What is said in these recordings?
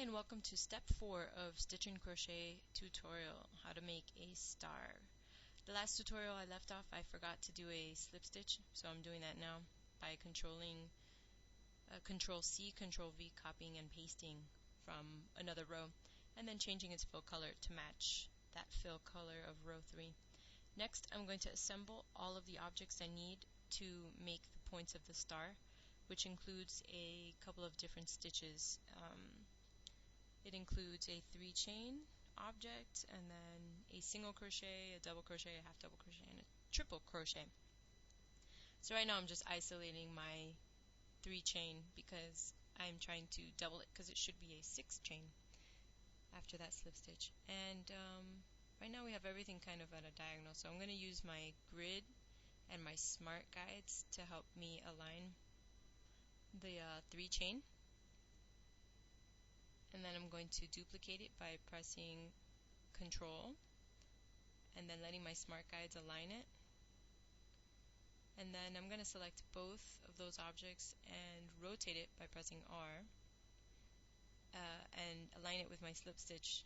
and welcome to step 4 of Stitch and Crochet tutorial, how to make a star. The last tutorial I left off, I forgot to do a slip stitch, so I'm doing that now by controlling Control C, Control V, copying and pasting from another row, and then changing its fill color to match that fill color of row 3. Next, I'm going to assemble all of the objects I need to make the points of the star, which includes a couple of different stitches. It includes a 3-chain object, and then a single crochet, a double crochet, a half double crochet, and a triple crochet. So right now I'm just isolating my 3-chain because I'm trying to double it because it should be a 6-chain after that slip stitch. And right now we have everything kind of at a diagonal, so I'm going to use my grid and my smart guides to help me align the 3-chain. And then I'm going to duplicate it by pressing Control and then letting my smart guides align it. And then I'm going to select both of those objects and rotate it by pressing R and align it with my slip stitch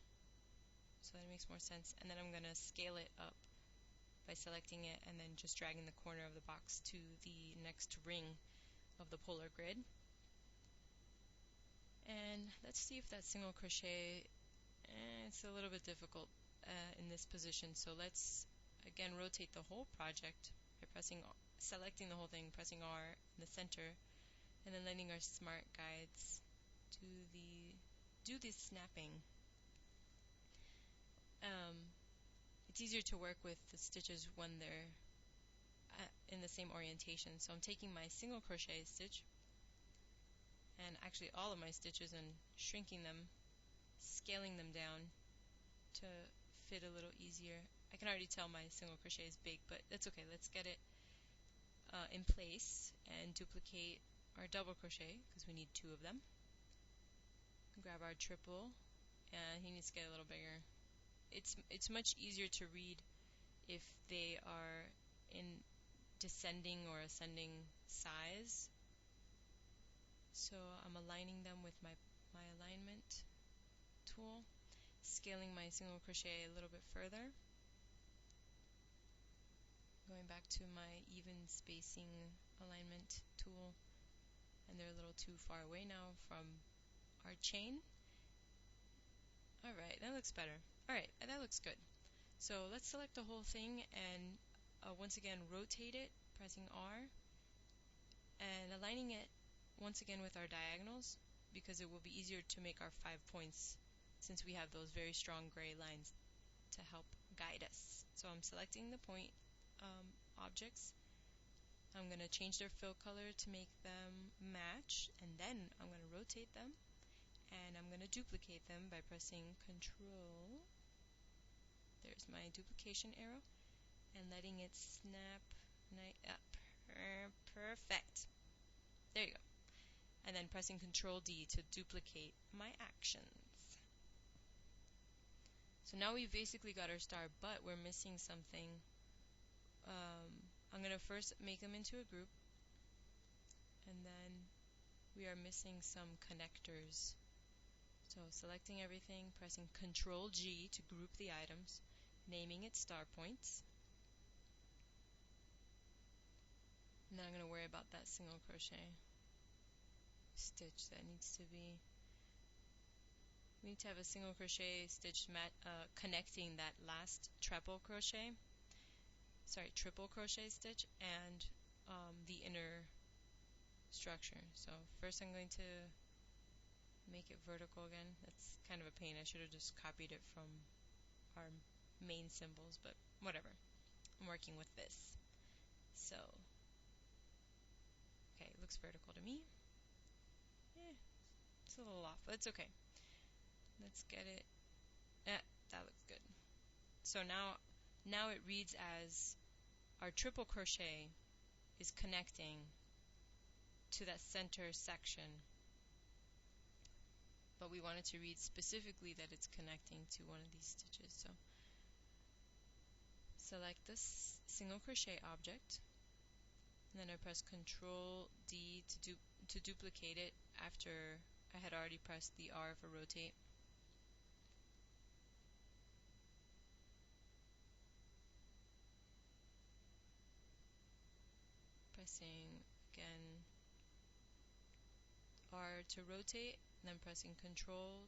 so that it makes more sense. And then I'm going to scale it up by selecting it and then just dragging the corner of the box to the next ring of the polar grid. And let's see if that single crochet, it's a little bit difficult in this position, so let's again rotate the whole project by selecting the whole thing, pressing R in the center, and then letting our smart guides do the snapping. It's easier to work with the stitches when they're in the same orientation, so I'm taking my single crochet stitch and actually all of my stitches and shrinking them, scaling them down to fit a little easier. I can already tell my single crochet is big, but that's okay. Let's get it in place and duplicate our double crochet because we need 2 of them. Grab our triple, and he needs to get a little bigger. It's much easier to read if they are in descending or ascending size. So I'm aligning them with my alignment tool, scaling my single crochet a little bit further, going back to my even spacing alignment tool, and they're a little too far away now from our chain. Alright, that looks better. Alright, that looks good. So let's select the whole thing and once again rotate it, pressing R, and aligning it once again with our diagonals because it will be easier to make our 5 points since we have those very strong gray lines to help guide us. So I'm selecting the point objects. I'm going to change their fill color to make them match, and then I'm going to rotate them and I'm going to duplicate them by pressing Control. There's my duplication arrow and letting it snap up. Perfect. There you go. And then pressing Control D to duplicate my actions. So now we've basically got our star, but we're missing something. I'm going to first make them into a group, and then we are missing some connectors. So selecting everything, pressing Control G to group the items, naming it star points. And then I'm going to worry about that single crochet stitch that needs to be. We need to have a single crochet stitch connecting that last triple crochet stitch and the inner structure. So first I'm going to make it vertical again. That's kind of a pain. I should have just copied it from our main symbols, but whatever. I'm working with this. So, okay, it looks vertical to me. It's a little off, but it's okay. Let's get it. That looks good. So now it reads as our triple crochet is connecting to that center section, but we want it to read specifically that it's connecting to one of these stitches. So select this single crochet object, and then I press Control D to duplicate it after I had already pressed the R for rotate. Pressing again R to rotate, and then pressing Control